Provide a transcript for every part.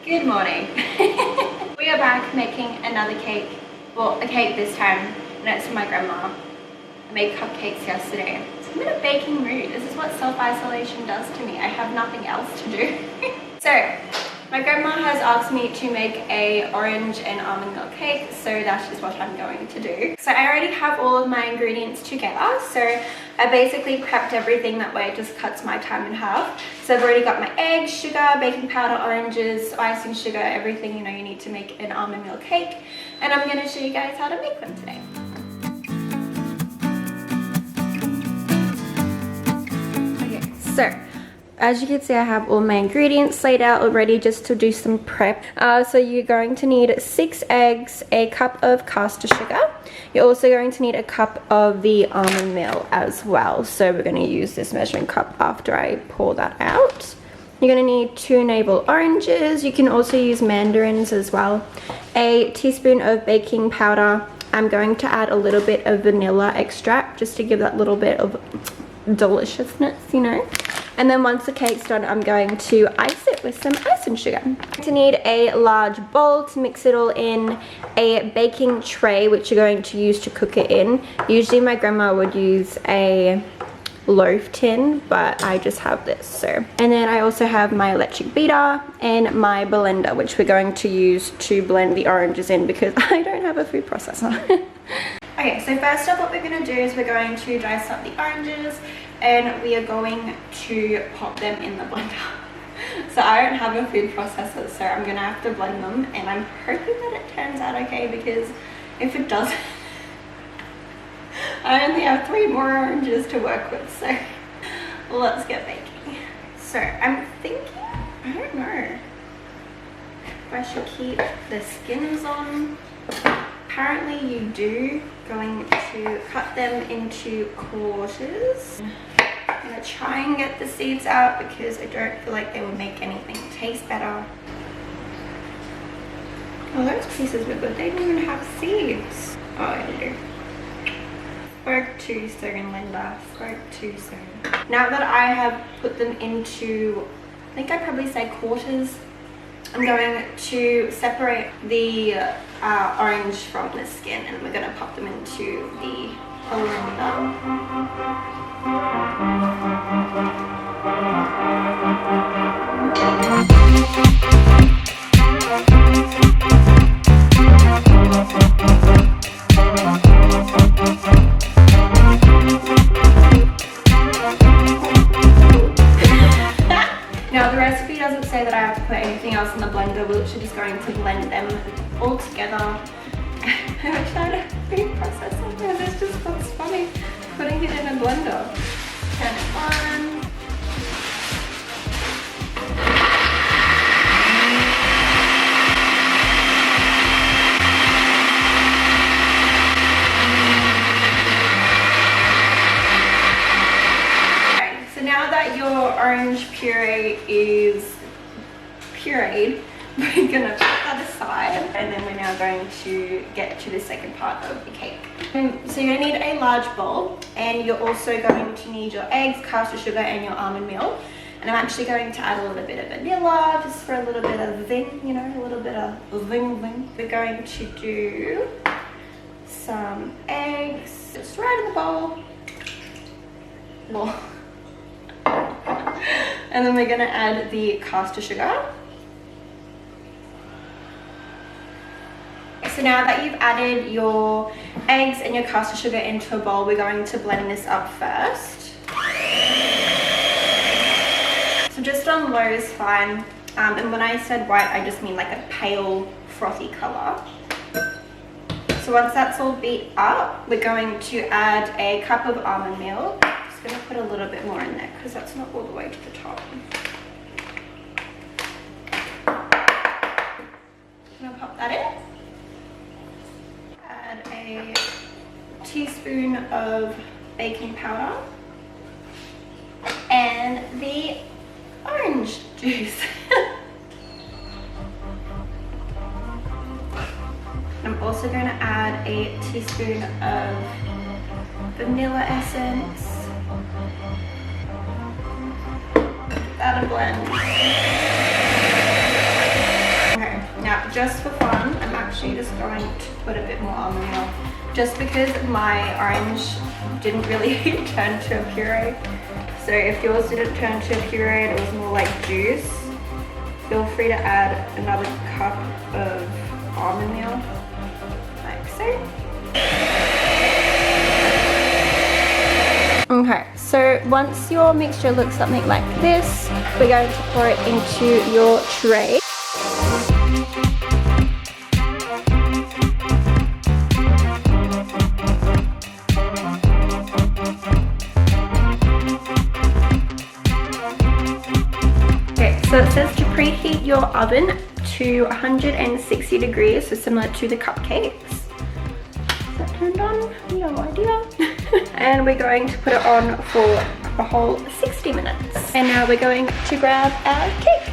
Good morning. We are back making another cake. Well, a cake this time, and it's for my grandma. I made cupcakes yesterday. So I'm in a baking mood. This is what self-isolation does to me. I have nothing else to do. So, my grandma has asked me to make a orange and almond milk cake, so that is what I'm going to do. So I already have all of my ingredients together, so I basically prepped everything, that way it just cuts my time in half. So I've already got my eggs, sugar, baking powder, oranges, icing sugar, everything you know you need to make an almond milk cake, and I'm going to show you guys how to make them today. Okay, so as you can see, I have all my ingredients laid out already just to do some prep. So you're going to need 6 eggs, a cup of caster sugar. You're also going to need a cup of the almond meal as well. So we're going to use this measuring cup after I pour that out. You're going to need 2 navel oranges. You can also use mandarins as well. A teaspoon of baking powder. I'm going to add a little bit of vanilla extract just to give that little bit of deliciousness, you know. And then once the cake's done, I'm going to ice it with some icing sugar. You're going to need a large bowl to mix it all in, a baking tray which you're going to use to cook it in. Usually my grandma would use a loaf tin, but I just have this. So, and then I also have my electric beater and my blender, which we're going to use to blend the oranges in because I don't have a food processor. Okay, so first up what we're going to do is we're going to dice up the oranges and we are going to pop them in the blender. So I don't have a food processor, so I'm going to have to blend them, and I'm hoping that it turns out okay, because if it doesn't, I only have 3 more oranges to work with, so let's get baking. So I'm thinking, I don't know if I should keep the skins on. Apparently you do. Going to cut them into quarters. I'm going to try and get the seeds out because I don't feel like they will make anything taste better. Oh, those pieces were good. They didn't even have seeds. Oh, they do. Spoke too soon, Linda. Spoke too soon. Now that I have put them into, I think I'd probably say quarters, I'm going to separate the orange from the skin, and we're going to pop them into the blender. Now the recipe doesn't say that I have to put anything else in the blender. We're literally just going to blend them all together. I wish I had a food processor because this just looks funny putting it in a blender. Turn it on. Now that your orange puree is pureed, we're gonna put that aside, and then we're now going to get to the second part of the cake. So you're gonna need a large bowl, and you're also going to need your eggs, caster sugar, and your almond meal. And I'm actually going to add a little bit of vanilla just for a little bit of zing, you know, a little bit of zing. We're going to do some eggs just right in the bowl. And then we're going to add the caster sugar. So now that you've added your eggs and your caster sugar into a bowl, we're going to blend this up first. So just on low is fine. And when I said white, I just mean like a pale frothy color. So once that's all beat up, we're going to add a cup of almond meal. I'm going to put a little bit more in there because that's not all the way to the top. I'm going to pop that in. Add a teaspoon of baking powder and the orange juice. I'm also going to add a teaspoon of vanilla essence. That'll blend. just for fun, I'm actually just going to put a bit more almond milk, just because my orange didn't really turn to a puree. So if yours didn't turn to a puree and it was more like juice, feel free to add another cup of almond milk, like so. Okay, so once your mixture looks something like this, we're going to pour it into your tray. Okay, so it says to preheat your oven to 160 degrees, so similar to the cupcakes. Is that turned on? No idea. And we're going to put it on for a whole 60 minutes. And now we're going to grab our cake.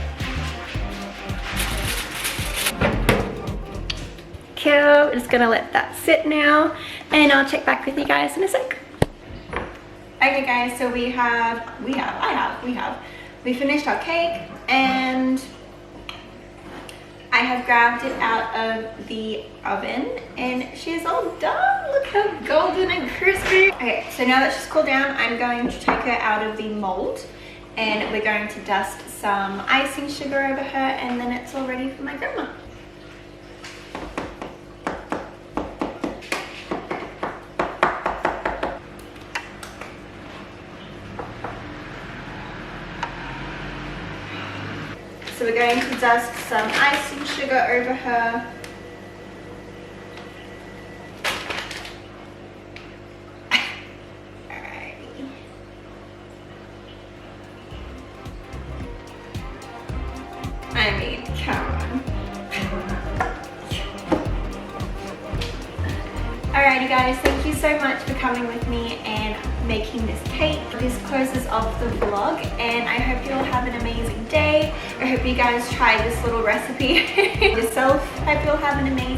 Cool, we're just gonna let that sit now, and I'll check back with you guys in a sec. Okay guys, so we finished our cake, and I have grabbed it out of the oven and she's all done. Look how golden and crispy. Okay, so now that she's cooled down, I'm going to take her out of the mold and we're going to dust some icing sugar over her, and then it's all ready for my grandma. So we're going to dust some icing sugar over her. Alrighty. I mean, come on. Alrighty guys, thank you so much for coming with me and making this cake. This closes off the vlog, and I hope you all have an amazing day. I hope you guys try this little recipe yourself. I hope you all have an amazing